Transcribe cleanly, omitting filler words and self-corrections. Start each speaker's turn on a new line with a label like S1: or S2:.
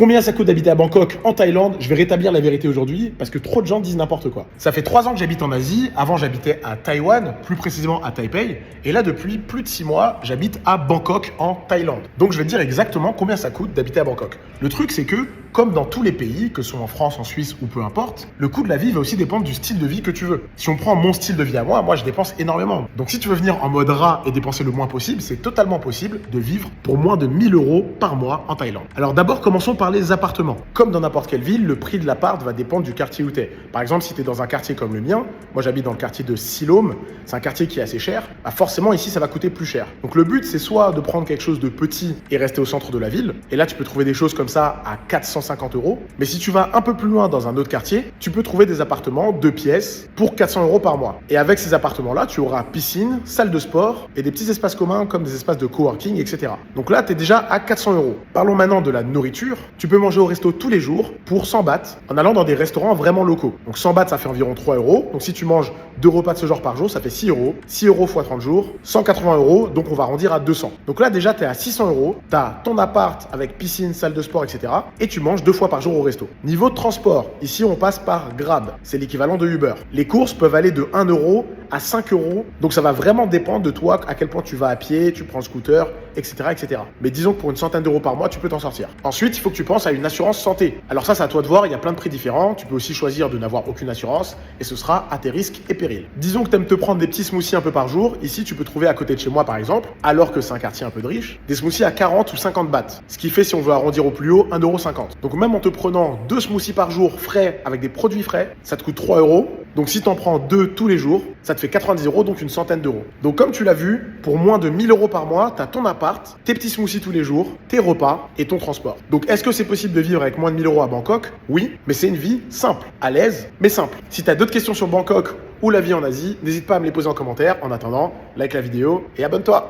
S1: Combien ça coûte d'habiter à Bangkok, en Thaïlande? Je vais rétablir la vérité aujourd'hui parce que trop de gens disent n'importe quoi. Ça fait 3 ans que j'habite en Asie. Avant, j'habitais à Taïwan, plus précisément à Taipei. Et là, depuis plus de 6 mois, j'habite à Bangkok, en Thaïlande. Donc, je vais te dire exactement combien ça coûte d'habiter à Bangkok. Le truc, c'est que, comme dans tous les pays, que ce soit en France, en Suisse ou peu importe, le coût de la vie va aussi dépendre du style de vie que tu veux. Si on prend mon style de vie à moi, je dépense énormément. Donc, si tu veux venir en mode rat et dépenser le moins possible, c'est totalement possible de vivre pour moins de 1000 € par mois en Thaïlande. Alors, d'abord, commençons par les appartements. Comme dans n'importe quelle ville, le prix de l'appart va dépendre du quartier où tu es. Par exemple, si tu es dans un quartier comme le mien, moi j'habite dans le quartier de Siloam, c'est un quartier qui est assez cher, bah forcément ici ça va coûter plus cher. Donc le but c'est soit de prendre quelque chose de petit et rester au centre de la ville, et là tu peux trouver des choses comme ça à 450 €, mais si tu vas un peu plus loin dans un autre quartier, tu peux trouver des appartements 2 pièces pour 400 € par mois. Et avec ces appartements-là, tu auras piscine, salle de sport et des petits espaces communs comme des espaces de coworking, etc. Donc là tu es déjà à 400 €. Parlons maintenant de la nourriture. Tu peux manger au resto tous les jours pour 100 bahts en allant dans des restaurants vraiment locaux. Donc 100 bahts, ça fait environ 3 €. Donc si tu manges 2 repas de ce genre par jour, ça fait 6 €. 6 € x 30 jours, 180 €. Donc on va arrondir à 200. Donc là déjà, tu es à 600 €. Tu as ton appart avec piscine, salle de sport, etc. Et tu manges 2 fois par jour au resto. Niveau de transport, ici on passe par Grab. C'est l'équivalent de Uber. Les courses peuvent aller de 1 € à 5 €. Donc ça va vraiment dépendre de toi, à quel point tu vas à pied, tu prends le scooter, etc., etc. Mais disons que pour une centaine d'euros par mois, tu peux t'en sortir. Ensuite, il faut que tu penses à une assurance santé. Alors ça, c'est à toi de voir, il y a plein de prix différents. Tu peux aussi choisir de n'avoir aucune assurance et ce sera à tes risques et périls. Disons que tu aimes te prendre des petits smoothies un peu par jour. Ici, tu peux trouver à côté de chez moi, par exemple, alors que c'est un quartier un peu de riche, des smoothies à 40 ou 50 bahts. Ce qui fait, si on veut arrondir au plus haut, 1,50 €. Donc même en te prenant 2 smoothies par jour frais avec des produits frais, ça te coûte 3 €. Donc si tu en prends 2 tous les jours, ça te fait 90 €, donc une centaine d'euros. Donc comme tu l'as vu, pour moins de 1000 € par mois, tu as ton appart, tes petits smoothies tous les jours, tes repas et ton transport. Donc est-ce que c'est possible de vivre avec moins de 1000 € à Bangkok? Oui, mais c'est une vie simple, à l'aise, mais simple. Si tu as d'autres questions sur Bangkok ou la vie en Asie, n'hésite pas à me les poser en commentaire. En attendant, like la vidéo et abonne-toi.